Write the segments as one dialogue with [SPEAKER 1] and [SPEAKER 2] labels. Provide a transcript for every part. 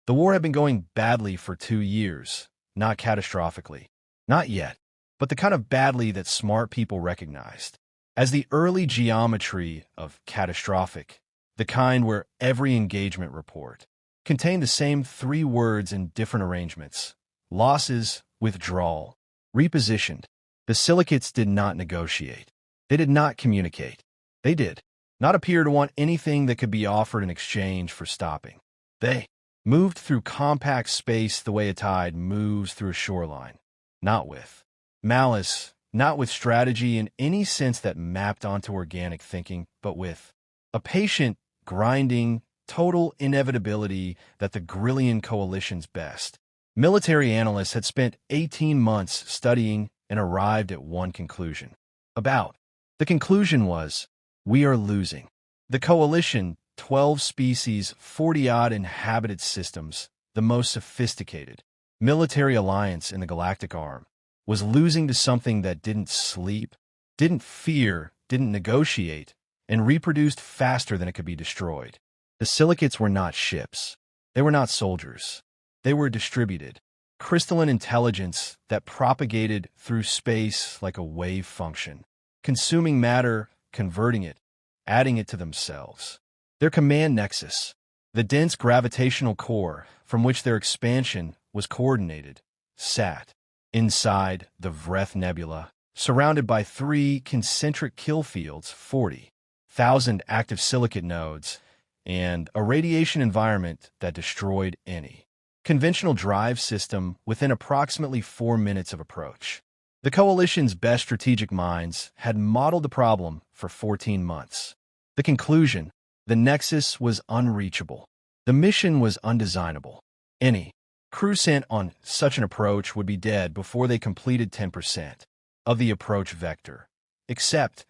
[SPEAKER 1] The war had been going badly for 2 years, not catastrophically. Not yet, but the kind of badly that smart people recognized as the early geometry of catastrophic, the kind where every engagement report contained the same 3 words in different arrangements: losses, withdrawal, repositioned. The Silicates did not negotiate. They did not communicate. They did not appear to want anything that could be offered in exchange for stopping. They moved through compact space the way a tide moves through a shoreline, not with malice, not with strategy in any sense that mapped onto organic thinking, but with a patient, grinding, total inevitability that the Gryllian Coalition's best military analysts had spent 18 months studying and arrived at one conclusion. The conclusion was, we are losing. The Coalition, 12 species, 40-odd inhabited systems, the most sophisticated military alliance in the galactic arm, was losing to something that didn't sleep, didn't fear, didn't negotiate, and reproduced faster than it could be destroyed. The Silicates were not ships. They were not soldiers. They were distributed, crystalline intelligence that propagated through space like a wave function, consuming matter, converting it, adding it to themselves. Their command nexus, the dense gravitational core from which their expansion was coordinated, sat inside the Vreth Nebula, surrounded by 3 concentric kill fields, 40,000 active silicate nodes, and a radiation environment that destroyed any conventional drive system within approximately 4 minutes of approach. The Coalition's best strategic minds had modeled the problem for 14 months. The conclusion: the nexus was unreachable. The mission was undesignable. Any crew sent on such an approach would be dead before they completed 10% of the approach vector. Except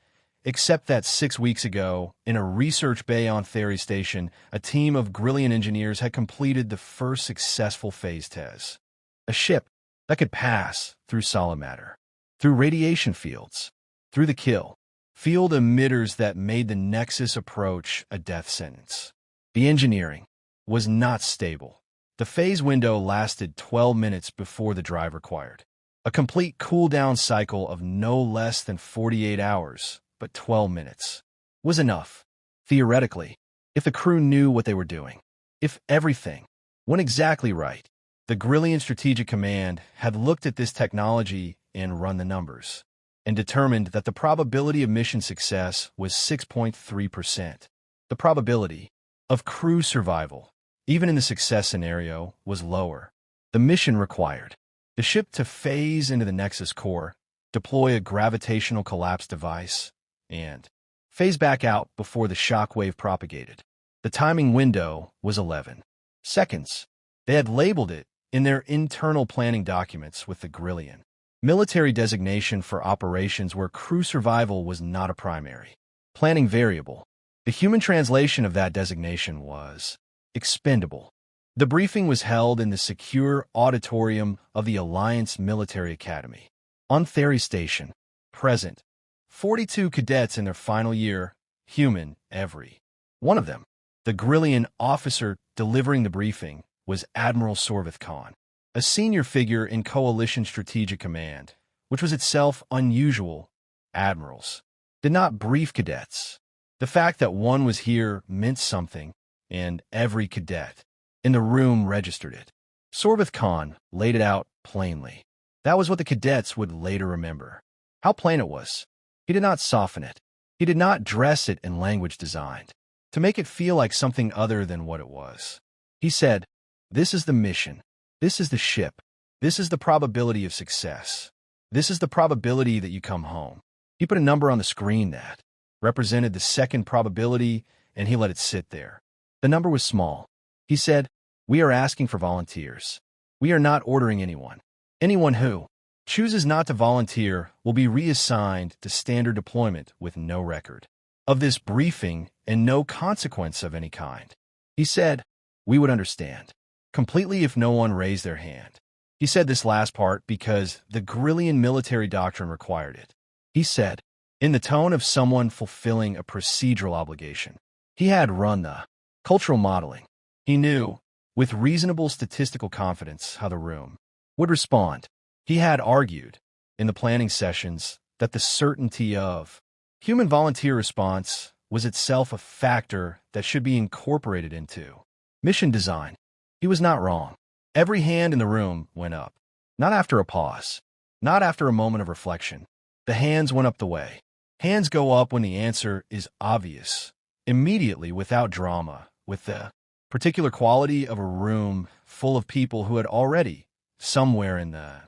[SPEAKER 1] that 6 weeks ago, in a research bay on Theory Station, a team of Gryllian engineers had completed the first successful phase test. A ship that could pass through solid matter, through radiation fields, through the kill field emitters that made the Nexus approach a death sentence. The engineering was not stable. The phase window lasted 12 minutes before the drive required a complete cooldown cycle of no less than 48 hours, but 12 minutes was enough. Theoretically, if the crew knew what they were doing, if everything went exactly right, the Gryllian Strategic Command had looked at this technology and run the numbers, and determined that the probability of mission success was 6.3%. The probability of crew survival, even in the success scenario, was lower. The mission required the ship to phase into the Nexus core, deploy a gravitational collapse device, and phase back out before the shockwave propagated. The timing window was 11 seconds. They had labeled it in their internal planning documents with the Gryllian military designation for operations where crew survival was not a primary planning variable. The human translation of that designation was expendable. The briefing was held in the secure auditorium of the Alliance Military Academy. On Theory Station, present, 42 cadets in their final year, human, every one of them. The Gryllian officer delivering the briefing was Admiral Sorvith Khan, a senior figure in Coalition Strategic Command, which was itself unusual. Admirals did not brief cadets. The fact that one was here meant something, and every cadet in the room registered it. Sorvith Khan laid it out plainly. That was what the cadets would later remember. How plain it was. He did not soften it. He did not dress it in language designed to make it feel like something other than what it was. He said, "This is the mission. This is the ship. This is the probability of success. This is the probability that you come home." He put a number on the screen that represented the second probability, and he let it sit there. The number was small. He said, "We are asking for volunteers. We are not ordering anyone. Anyone who chooses not to volunteer will be reassigned to standard deployment with no record of this briefing and no consequence of any kind." He said, "We would understand completely if no one raised their hand." He said this last part because the Gryllian military doctrine required it. He said, in the tone of someone fulfilling a procedural obligation. He had run the cultural modeling. He knew with reasonable statistical confidence how the room would respond. He had argued in the planning sessions that the certainty of human volunteer response was itself a factor that should be incorporated into mission design. He was not wrong. Every hand in the room went up. Not after a pause. Not after a moment of reflection. The hands went up the way. Hands go up when the answer is obvious, immediately, without drama, with the particular quality of a room full of people who had already, somewhere in the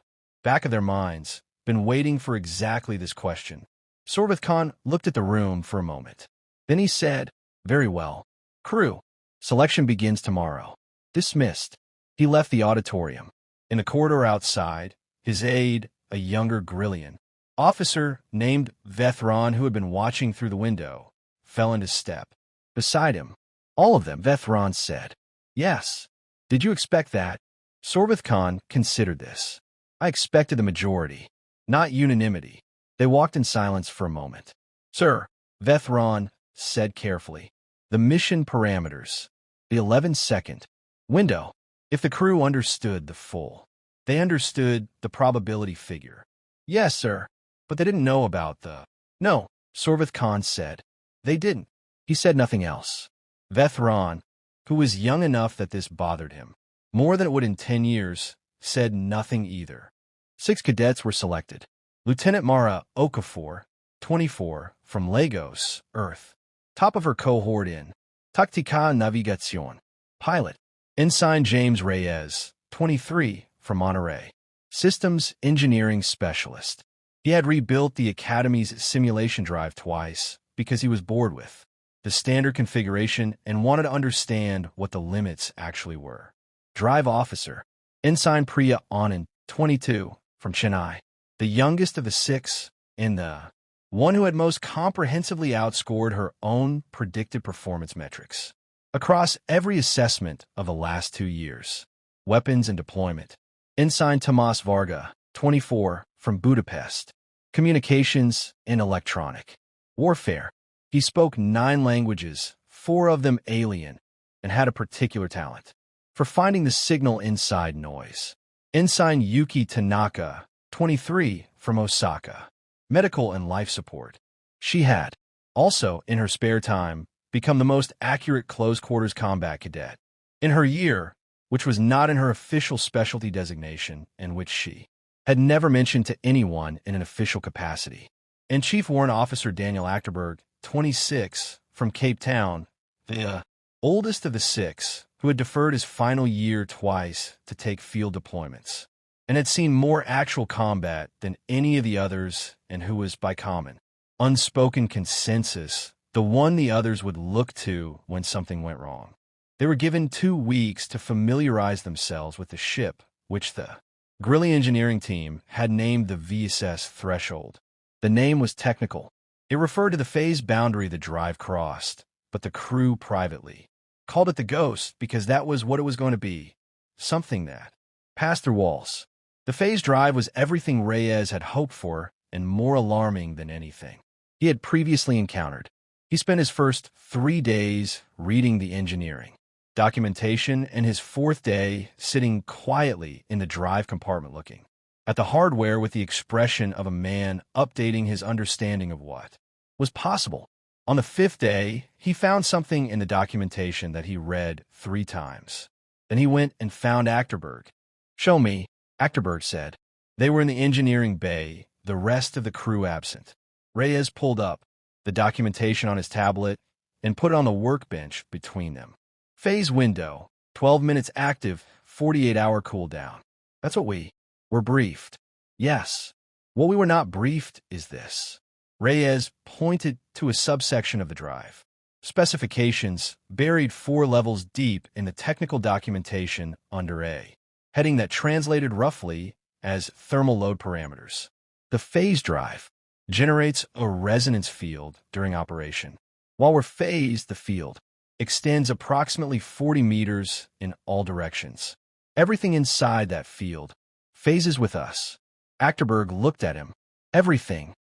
[SPEAKER 1] back of their minds, been waiting for exactly this question. Sorvith Khan looked at the room for a moment. Then he said, "Very well. Crew, selection begins tomorrow." Dismissed. He left the auditorium. In the corridor outside, his aide, a younger Gryllian officer named Vethron, who had been watching through the window, fell into step beside him. "All of them," Vethron said. "Yes. Did you expect that?" Sorvith Khan considered this. "I expected the majority, not unanimity." They walked in silence for a moment. "Sir," Vethron said carefully, "the mission parameters, the 11-second window." If the crew understood the full, they understood the probability figure. "Yes, sir, but they didn't know about the—" "No," Sorvith Khan said. "They didn't." He said nothing else. Vethron, who was young enough that this bothered him more than it would in 10 years, said nothing either. 6 cadets were selected. Lieutenant Mara Okafor, 24, from Lagos, Earth, top of her cohort in Tactica Navigación. Pilot. Ensign James Reyes, 23, from Monterey, systems engineering specialist. He had rebuilt the Academy's simulation drive twice because he was bored with the standard configuration and wanted to understand what the limits actually were. Drive officer. Ensign Priya Anand, 22, from Chennai, the youngest of the 6 and the one who had most comprehensively outscored her own predicted performance metrics across every assessment of the last 2 years. Weapons and deployment. Ensign Tomas Varga, 24, from Budapest, communications and electronic warfare. He spoke 9 languages, 4 of them alien, and had a particular talent for finding the signal inside noise. Ensign Yuki Tanaka, 23, from Osaka, medical and life support. She had, also in her spare time, become the most accurate close-quarters combat cadet in her year, which was not in her official specialty designation and which she had never mentioned to anyone in an official capacity. And Chief Warrant Officer Daniel Achterberg, 26, from Cape Town, the oldest of the 6, who had deferred his final year twice to take field deployments, and had seen more actual combat than any of the others, and who was, by common, unspoken consensus, the one the others would look to when something went wrong. They were given 2 weeks to familiarize themselves with the ship, which the Gryllian engineering team had named the VSS Threshold. The name was technical. It referred to the phase boundary the drive crossed, but the crew privately called it the Ghost because that was what it was going to be, something that passed through walls. The phase drive was everything Reyes had hoped for and more alarming than anything he had previously encountered. He spent his first 3 days reading the engineering documentation and his 4th day sitting quietly in the drive compartment looking at the hardware with the expression of a man updating his understanding of what was possible. On the 5th day, he found something in the documentation that he read 3 times. Then he went and found Achterberg. "Show me," Achterberg said. They were in the engineering bay, the rest of the crew absent. Reyes pulled up the documentation on his tablet and put it on the workbench between them. Phase window, 12 minutes active, 48-hour cooldown. That's what we were briefed. Yes. What we were not briefed is this. Reyes pointed to a subsection of the drive. Specifications buried 4 levels deep in the technical documentation under a heading that translated roughly as thermal load parameters. The phase drive generates a resonance field during operation. While we're phased, the field extends approximately 40 meters in all directions. Everything inside that field phases with us. Achterberg looked at him. Everything.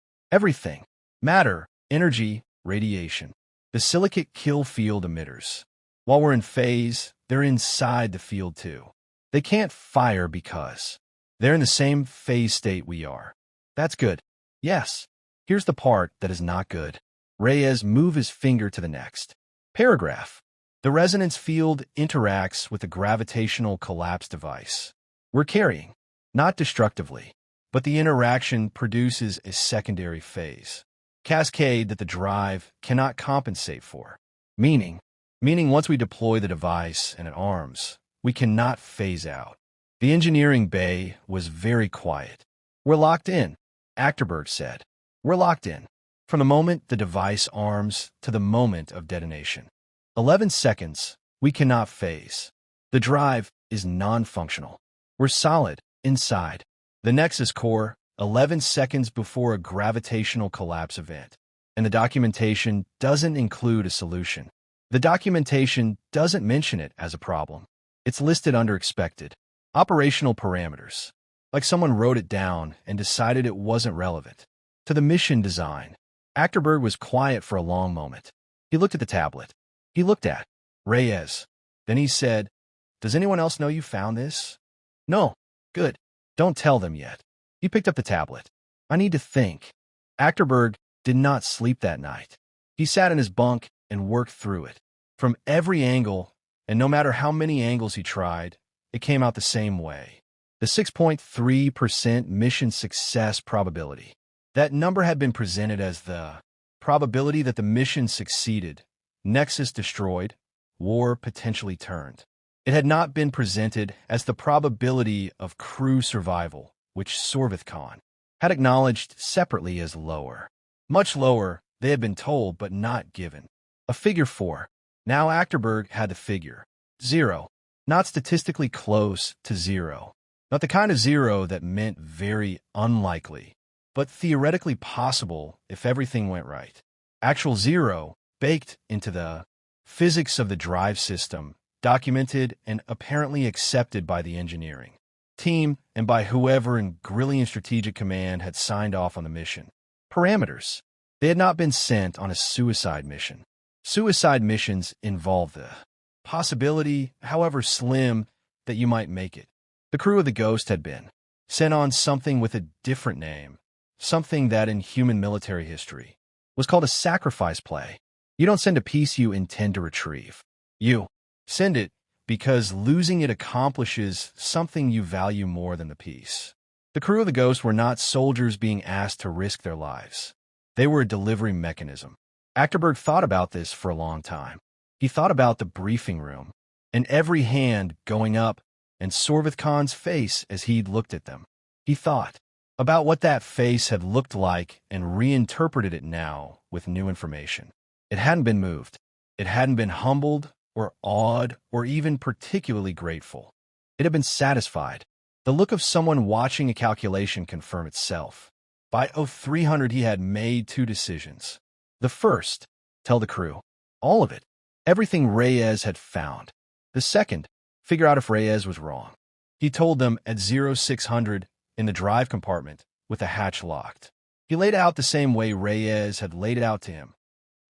[SPEAKER 1] Matter, energy, radiation. The silicate kill field emitters. While we're in phase, they're inside the field too. They can't fire because they're in the same phase state we are. That's good. Yes. Here's the part that is not good. Reyes moved his finger to the next paragraph. The resonance field interacts with the gravitational collapse device we're carrying, not destructively, but the interaction produces a secondary phase cascade that the drive cannot compensate for. Meaning once we deploy the device and it arms, we cannot phase out. The engineering bay was very quiet. We're locked in, Achterberg said. We're locked in. From the moment the device arms to the moment of detonation. 11 seconds, we cannot phase. The drive is non-functional. We're solid, inside. The nexus core, 11 seconds before a gravitational collapse event. And the documentation doesn't include a solution. The documentation doesn't mention it as a problem. It's listed under expected. Operational parameters. Like someone wrote it down and decided it wasn't relevant to the mission design. Achterberg was quiet for a long moment. He looked at the tablet. He looked at Reyes. Then he said, "Does anyone else know you found this?" "No." "Good. Don't tell them yet." He picked up the tablet. "I need to think." Achterberg did not sleep that night. He sat in his bunk and worked through it. From every angle, and no matter how many angles he tried, it came out the same way. The 6.3% mission success probability. That number had been presented as the probability that the mission succeeded, nexus destroyed, war potentially turned. It had not been presented as the probability of crew survival, which Sorvithcon had acknowledged separately as lower. Much lower, they had been told but not given. A figure 4. Now Achterberg had the figure 0. Not statistically close to 0. Not the kind of 0 that meant very unlikely, but theoretically possible if everything went right. Actual 0, baked into the physics of the drive system, documented and apparently accepted by the engineering team and by whoever in Gryllian Strategic Command had signed off on the mission. Parameters. They had not been sent on a suicide mission. Suicide missions involve the possibility, however slim, that you might make it. The crew of the Ghost had been sent on something with a different name, something that in human military history was called a sacrifice play. You don't send a piece you intend to retrieve. You send it because losing it accomplishes something you value more than the piece. The crew of the Ghost were not soldiers being asked to risk their lives. They were a delivery mechanism. Achterberg thought about this for a long time. He thought about the briefing room, and every hand going up, and Sorvithcon's face as he'd looked at them. He thought about what that face had looked like and reinterpreted it now with new information. It hadn't been moved. It hadn't been humbled or awed or even particularly grateful. It had been satisfied. The look of someone watching a calculation confirm itself. By 0300 he had made 2 decisions. The first, tell the crew all of it, everything Reyes had found. The second, figure out if Reyes was wrong. He told them at 0600 in the drive compartment with the hatch locked. He laid it out the same way Reyes had laid it out to him.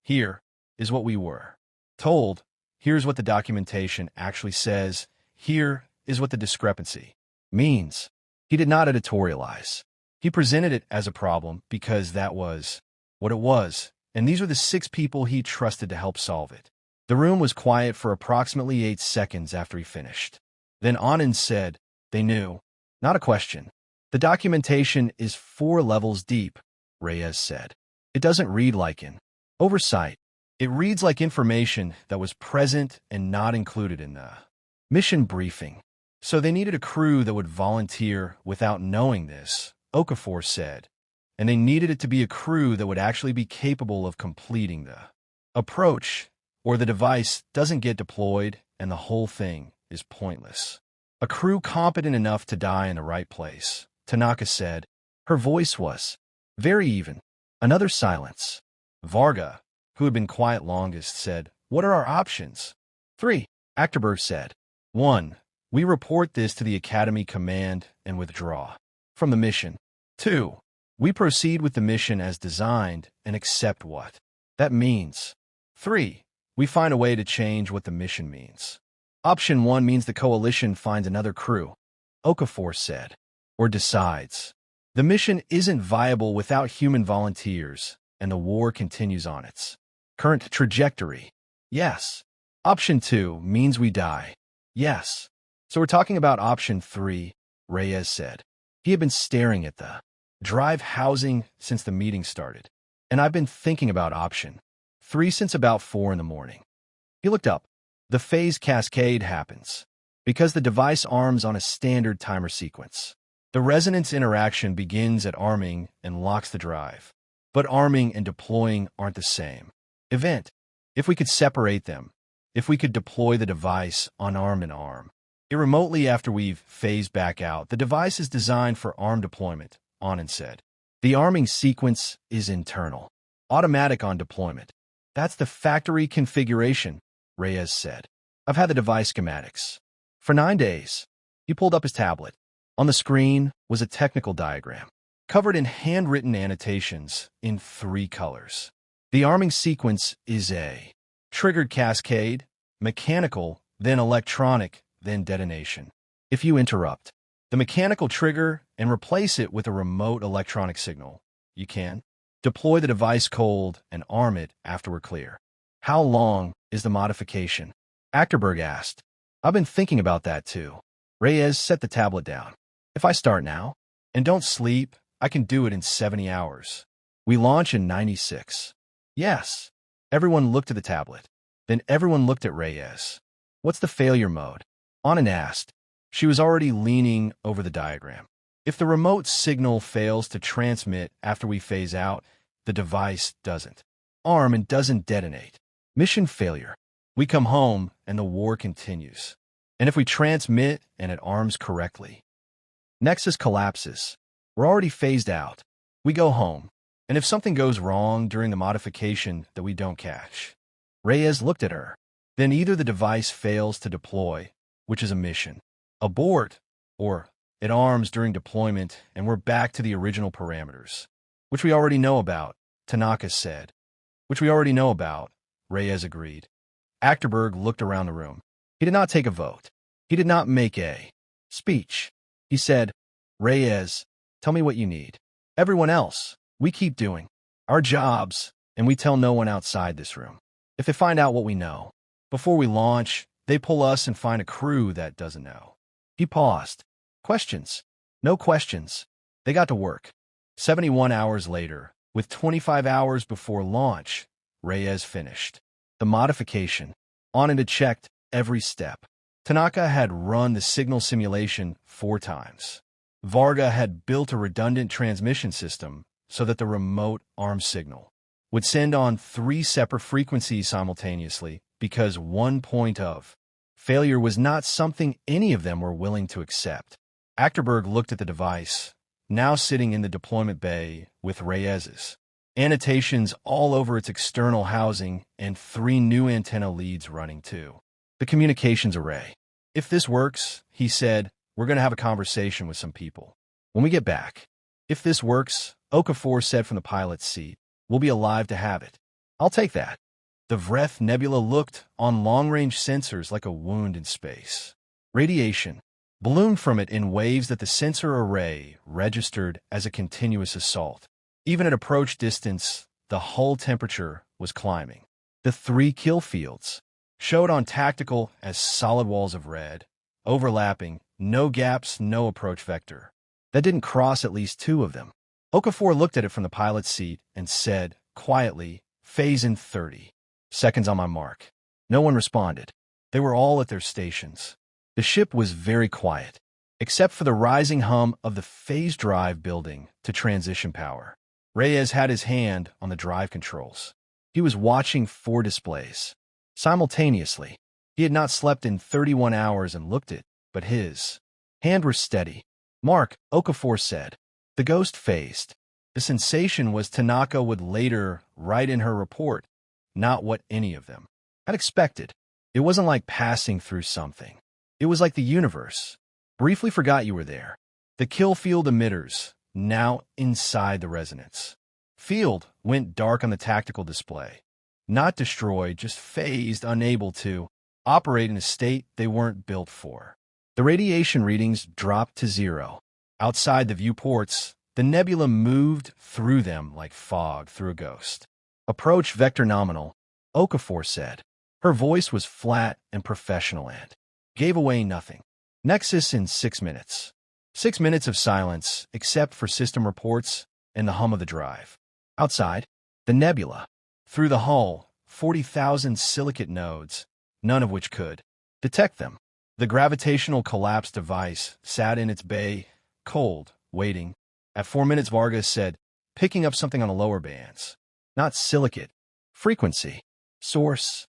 [SPEAKER 1] Here is what we were told. Here's what the documentation actually says. Here is what the discrepancy means. He did not editorialize. He presented it as a problem because that was what it was, and these were the 6 people he trusted to help solve it. The room was quiet for approximately 8 seconds after he finished. Then Anand said, "They knew." Not a question. "The documentation is 4 levels deep," Reyes said. "It doesn't read like an oversight. It reads like information that was present and not included in the mission briefing. So they needed a crew that would volunteer without knowing this," Okafor said. "And they needed it to be a crew that would actually be capable of completing the approach, or the device doesn't get deployed and the whole thing is pointless. A crew competent enough to die in the right place," Tanaka said. Her voice was very even. Another silence. Varga, who had been quiet longest, said, "What are our options?" 3, Achterberg said. 1. We report this to the Academy Command and withdraw from the mission. 2. We proceed with the mission as designed and accept what that means. 3. we find a way to change what the mission means. Option 1 means the coalition finds another crew, Okafor said, or decides. The mission isn't viable without human volunteers, and the war continues on its current trajectory. Yes. Option 2 means we die. Yes. So we're talking about option 3, Reyes said. He had been staring at the drive housing since the meeting started, and I've been thinking about option 3 since about 4 in the morning. He looked up. The phase cascade happens because the device arms on a standard timer sequence. The resonance interaction begins at arming and locks the drive. But arming and deploying aren't the same event. If we could separate them, if we could deploy the device on arm and arm, remotely after we've phased back out, the device is designed for arm deployment, Anand said. The arming sequence is internal, automatic on deployment. That's the factory configuration, Reyes said. I've had the device schematics for 9 days. He pulled up his tablet. On the screen was a technical diagram, covered in handwritten annotations in 3 colors. The arming sequence is a triggered cascade, mechanical, then electronic, then detonation. If you interrupt the mechanical trigger and replace it with a remote electronic signal, you can deploy the device cold and arm it after we're clear. How long is the modification? Achterberg asked. I've been thinking about that too. Reyes set the tablet down. If I start now and don't sleep, I can do it in 70 hours. We launch in 96. Yes. Everyone looked at the tablet. Then everyone looked at Reyes. What's the failure mode? Anand asked. She was already leaning over the diagram. If the remote signal fails to transmit after we phase out, the device doesn't arm and doesn't detonate. Mission failure. We come home and the war continues. And if we transmit and it arms correctly, nexus collapses. We're already phased out. We go home. And if something goes wrong during the modification that we don't catch, Reyes looked at her. Then either the device fails to deploy, which is a mission, abort, or it arms during deployment and we're back to the original parameters, which we already know about, Tanaka said. Which we already know about, Reyes agreed. Achterberg looked around the room. He did not take a vote. He did not make a speech. He said, Reyes, tell me what you need. Everyone else, we keep doing our jobs, and we tell no one outside this room. If they find out what we know, before we launch, they pull us and find a crew that doesn't know. He paused. Questions? No questions. They got to work. 71 hours later, with 25 hours before launch, Reyes finished the modification. Anand had checked every step. Tanaka had run the signal simulation 4 times. Varga had built a redundant transmission system so that the remote arm signal would send on 3 separate frequencies simultaneously because one point of failure was not something any of them were willing to accept. Achterberg looked at the device, now sitting in the deployment bay with Reyes's annotations all over its external housing and 3 new antenna leads running too. The communications array. If this works, he said, we're going to have a conversation with some people when we get back. If this works, Okafor said from the pilot's seat, we'll be alive to have it. I'll take that. The Vreth Nebula looked on long-range sensors like a wound in space. Radiation ballooned from it in waves that the sensor array registered as a continuous assault. Even at approach distance, the hull temperature was climbing. The 3 kill fields showed on tactical as solid walls of red, overlapping, no gaps, no approach vector. That didn't cross at least 2 of them. Okafor looked at it from the pilot's seat and said, quietly, phase in 30 seconds on my mark. No one responded. They were all at their stations. The ship was very quiet, except for the rising hum of the phase drive building to transition power. Reyes had his hand on the drive controls. He was watching 4 displays simultaneously. He had not slept in 31 hours and looked it, but his hand was steady. Mark, Okafor said. The ghost phased. The sensation was Tanaka would later write in her report, not what any of them had expected. It wasn't like passing through something. It was like the universe briefly forgot you were there. The kill field emitters, now inside the resonance field, went dark on the tactical display. Not destroyed, just phased, unable to operate in a state they weren't built for. The radiation readings dropped to 0. Outside the viewports, the nebula moved through them like fog through a ghost. Approach vector nominal, Okafor said. Her voice was flat and professional and gave away nothing. Nexus in 6 minutes. 6 minutes of silence, except for system reports and the hum of the drive. Outside, the nebula. Through the hull, 40,000 silicate nodes, none of which could detect them. The gravitational collapse device sat in its bay, cold, waiting. At 4 minutes, Vargas said, picking up something on the lower bands. Not silicate. Frequency. Source.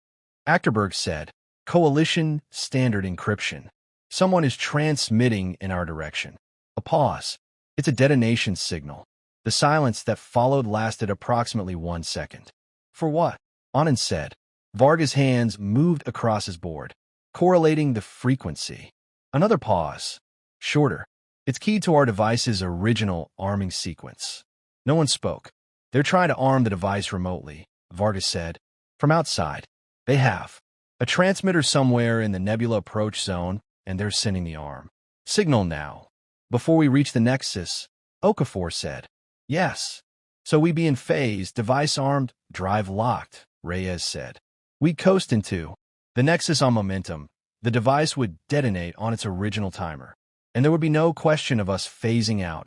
[SPEAKER 1] Achterberg said, Coalition standard encryption. Someone is transmitting in our direction. A pause. It's a detonation signal. The silence that followed lasted approximately 1 second. For what? Anand said. Vargas' hands moved across his board, correlating the frequency. Another pause. Shorter. It's keyed to our device's original arming sequence. No one spoke. They're trying to arm the device remotely, Vargas said. From outside, they have a transmitter somewhere in the nebula approach zone, and they're sending the arm signal now. Before we reach the nexus, Okafor said. Yes. So we be in phase, device armed, drive locked, Reyes said. We'd coast into the nexus on momentum. The device would detonate on its original timer, and there would be no question of us phasing out.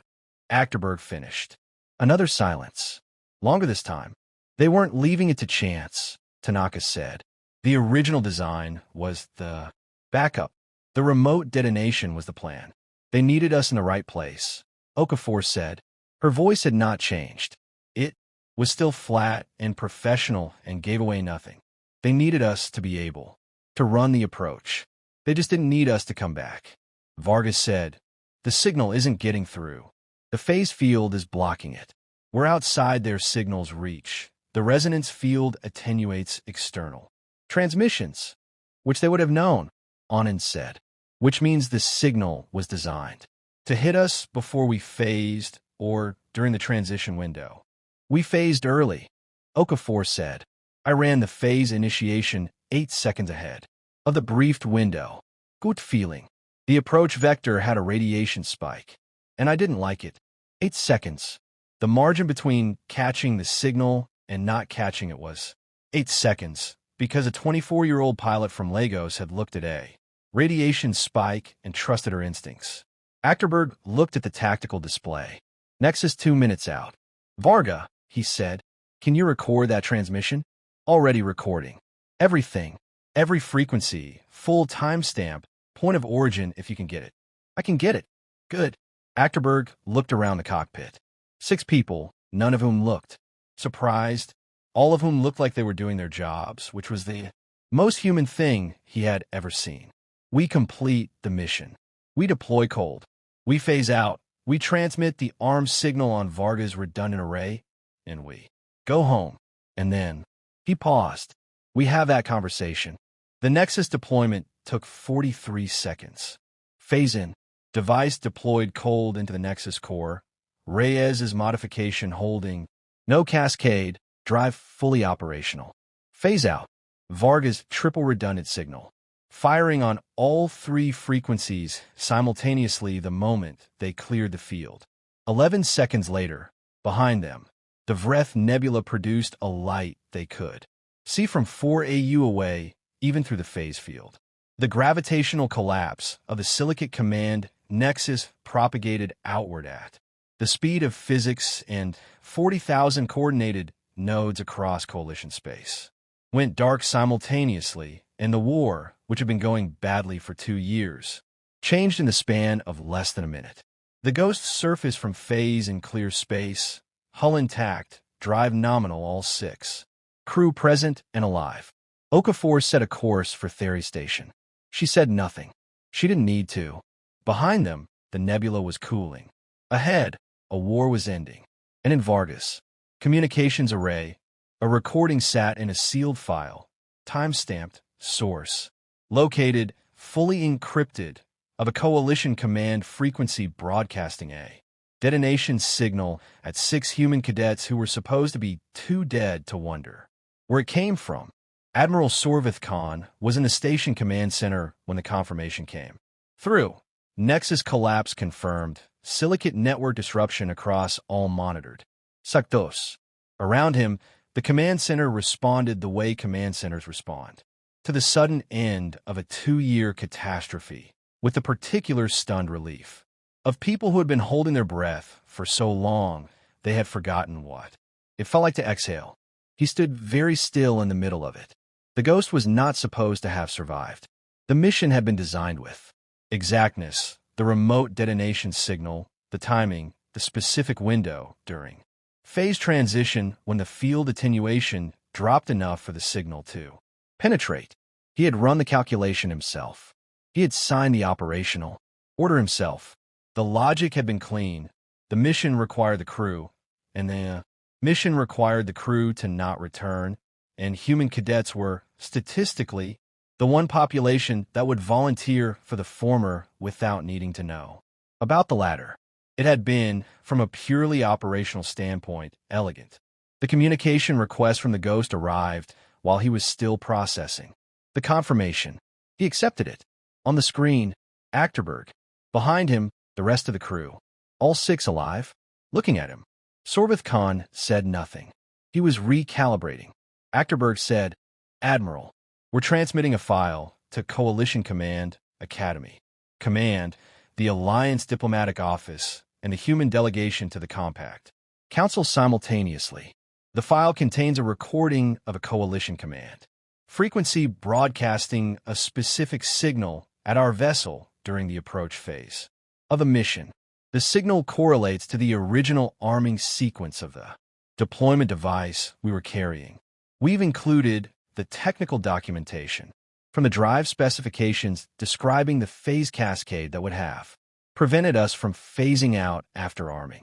[SPEAKER 1] Achterberg finished. Another silence. Longer this time. They weren't leaving it to chance, Tanaka said. The original design was the backup. The remote detonation was the plan. They needed us in the right place, Okafor said. Her voice had not changed. It was still flat and professional and gave away nothing. They needed us to be able to run the approach. They just didn't need us to come back. Vargas said, the signal isn't getting through. The phase field is blocking it. We're outside their signal's reach. The resonance field attenuates external transmissions, which they would have known, Anand said, which means the signal was designed to hit us before we phased or during the transition window. We phased early, Okafor said. I ran the phase initiation 8 seconds ahead of the briefed window. Good feeling. The approach vector had a radiation spike, and I didn't like it. 8 seconds. The margin between catching the signal and not catching it was 8 seconds, because a 24-year-old pilot from Lagos had looked at a radiation spike and trusted her instincts. Achterberg looked at the tactical display. Nexus 2 minutes out. Varga, he said, can you record that transmission? Already recording. Everything. Every frequency. Full timestamp. Point of origin if you can get it. I can get it. Good. Achterberg looked around the cockpit. 6 people, none of whom looked surprised, all of whom looked like they were doing their jobs, which was the most human thing he had ever seen. We complete the mission. We deploy cold. We phase out. We transmit the arm signal on Varga's redundant array, and we go home. And then, he paused. We have that conversation. The Nexus deployment took 43 seconds. Phase in. Device deployed cold into the Nexus core. Reyes's modification holding. No cascade. Drive fully operational. Phase out. Varga's triple redundant signal. Firing on all 3 frequencies simultaneously the moment they cleared the field. 11 seconds later, behind them, the Vreth Nebula produced a light they could see from 4 AU away, even through the phase field. The gravitational collapse of the Silicate Command Nexus propagated outward at the speed of physics, and 40,000 coordinated nodes across Coalition space went dark simultaneously, and the war, which had been going badly for 2 years, changed in the span of less than a minute. The Ghost surfaced from phase in clear space, hull intact, drive nominal all 6. Crew present and alive. Okafor set a course for Theory Station. She said nothing. She didn't need to. Behind them, the nebula was cooling. Ahead, a war was ending. And in Vargas, communications array, a recording sat in a sealed file, time-stamped, source, located, fully encrypted, of a Coalition Command frequency broadcasting a detonation signal at 6 human cadets who were supposed to be too dead to wonder. where it came from. Admiral Sorvith Khan was in the station command center when the confirmation came through. Nexus collapse confirmed. Silicate network disruption across all monitored sectors. Around him, the command center responded the way command centers respond to the sudden end of a 2-year catastrophe, with the particular stunned relief of people who had been holding their breath for so long they had forgotten what it felt like to exhale. He stood very still in the middle of it. The ghost was not supposed to have survived. The mission had been designed with exactness, the remote detonation signal, the timing, the specific window during phase transition when the field attenuation dropped enough for the signal to penetrate. He had run the calculation himself. He had signed the operational order himself. The logic had been clean. The mission required the crew, and the mission required the crew to not return, and human cadets were, statistically, the one population that would volunteer for the former without needing to know about the latter. It had been, from a purely operational standpoint, elegant. The communication request from the ghost arrived while he was still processing the confirmation. He accepted it. On the screen, Achterberg. Behind him, the rest of the crew. All 6 alive, looking at him. Sorvith Khan said nothing. He was recalibrating. Achterberg said, "Admiral, we're transmitting a file to Coalition Command, Academy. Command, the Alliance Diplomatic Office, and the human delegation to the Compact Council simultaneously. The file contains a recording of a Coalition command frequency broadcasting a specific signal at our vessel during the approach phase of a mission. The signal correlates to the original arming sequence of the deployment device we were carrying. We've included the technical documentation from the drive specifications describing the phase cascade that would have prevented us from phasing out after arming."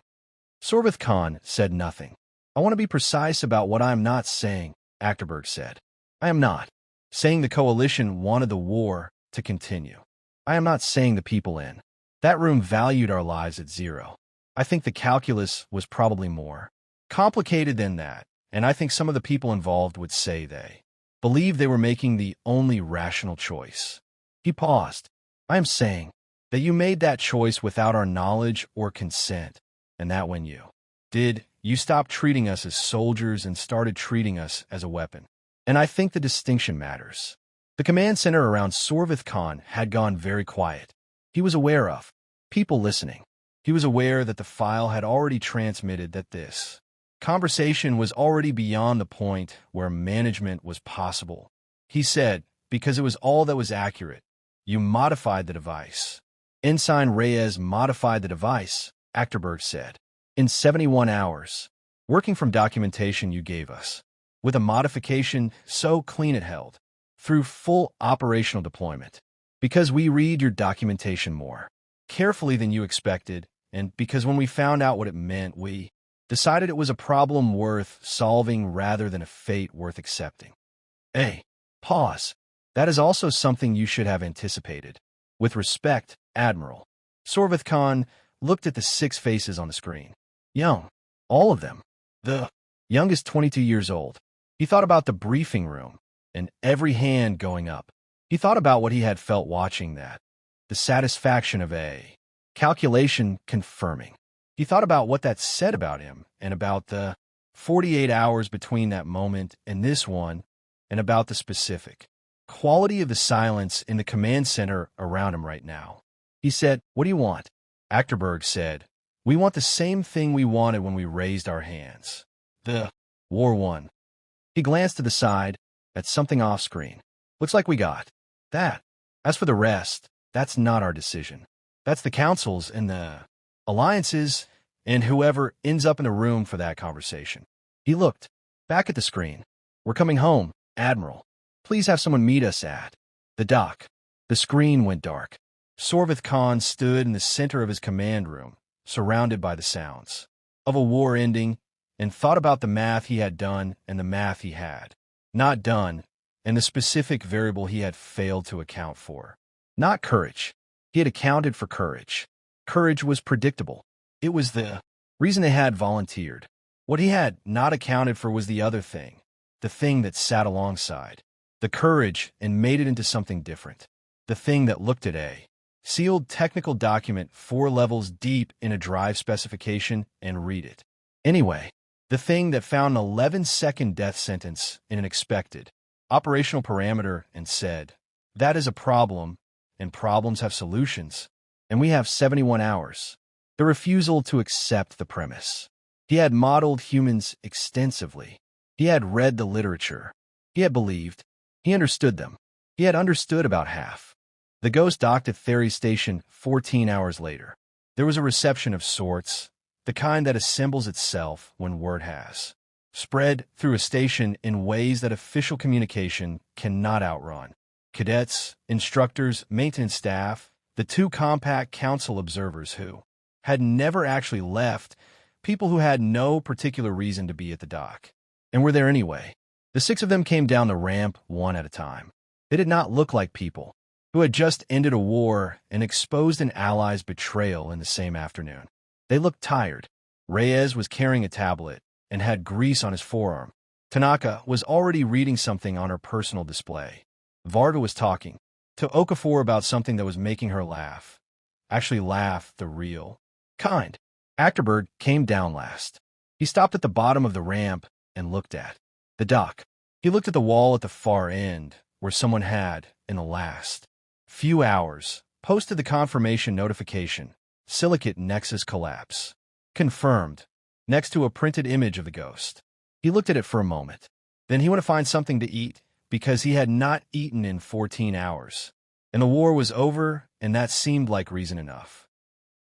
[SPEAKER 1] Sorvith Khan said nothing. "I want to be precise about what I am not saying," Achterberg said. "I am not saying the Coalition wanted the war to continue. I am not saying the people in that room valued our lives at 0. I think the calculus was probably more complicated than that, and I think some of the people involved would say they believed they were making the only rational choice." He paused. "I am saying that you made that choice without our knowledge or consent, and that when you did, you stopped treating us as soldiers and started treating us as a weapon. And I think the distinction matters." The command center around Sorvith Khan had gone very quiet. He was aware of people listening. He was aware that the file had already transmitted that this conversation was already beyond the point where management was possible. He said, because it was all that was accurate, "You modified the device." "Ensign Reyes modified the device," Achterberg said, "in 71 hours, working from documentation you gave us, with a modification so clean it held, through full operational deployment. Because we read your documentation more carefully than you expected, and because when we found out what it meant, we decided it was a problem worth solving rather than a fate worth accepting." Pause. "That is also something you should have anticipated. With respect, Admiral." Sorvith Khan looked at the 6 faces on the screen. Young. All of them. The youngest 22 years old. He thought about the briefing room, and every hand going up. He thought about what he had felt watching that. The satisfaction of a calculation confirming. He thought about what that said about him, and about the 48 hours between that moment and this one, and about the specific quality of the silence in the command center around him right now. He said, "What do you want?" Achterberg said, "We want the same thing we wanted when we raised our hands. The war won." He glanced to the side at something off screen. "Looks like we got that. As for the rest, that's not our decision. That's the councils and the alliances and whoever ends up in the room for that conversation." He looked back at the screen. "We're coming home, Admiral. Please have someone meet us at the dock." The screen went dark. Sorvith Khan stood in the center of his command room, surrounded by the sounds of a war ending, and thought about the math he had done and the math he had not done, and the specific variable he had failed to account for. Not courage. He had accounted for courage. Courage was predictable. It was the reason they had volunteered. What he had not accounted for was the other thing, the thing that sat alongside, the courage and made it into something different, the thing that looked at a sealed technical document 4 levels deep in a drive specification and read it. Anyway, the thing that found an 11-second death sentence in an expected operational parameter and said, "That is a problem, and problems have solutions, and we have 71 hours. The refusal to accept the premise. He had modeled humans extensively. He had read the literature. He had believed. He understood them. He had understood about half. The ghost docked at Theory Station 14 hours later. There was a reception of sorts, the kind that assembles itself when word has spread through a station in ways that official communication cannot outrun. Cadets, instructors, maintenance staff, the 2 compact council observers who had never actually left, people who had no particular reason to be at the dock, and were there anyway. The 6 of them came down the ramp one at a time. They did not look like people who had just ended a war and exposed an ally's betrayal in the same afternoon. They looked tired. Reyes was carrying a tablet and had grease on his forearm. Tanaka was already reading something on her personal display. Varda was talking to Okafor about something that was making her laugh. Actually laugh the real kind. Actorbird came down last. He stopped at the bottom of the ramp and looked at the dock. He looked at the wall at the far end, where someone had, in the last few hours, posted the confirmation notification, Silicate Nexus collapse. Confirmed, next to a printed image of the ghost. He looked at it for a moment. Then he went to find something to eat, because he had not eaten in 14 hours. And the war was over, and that seemed like reason enough.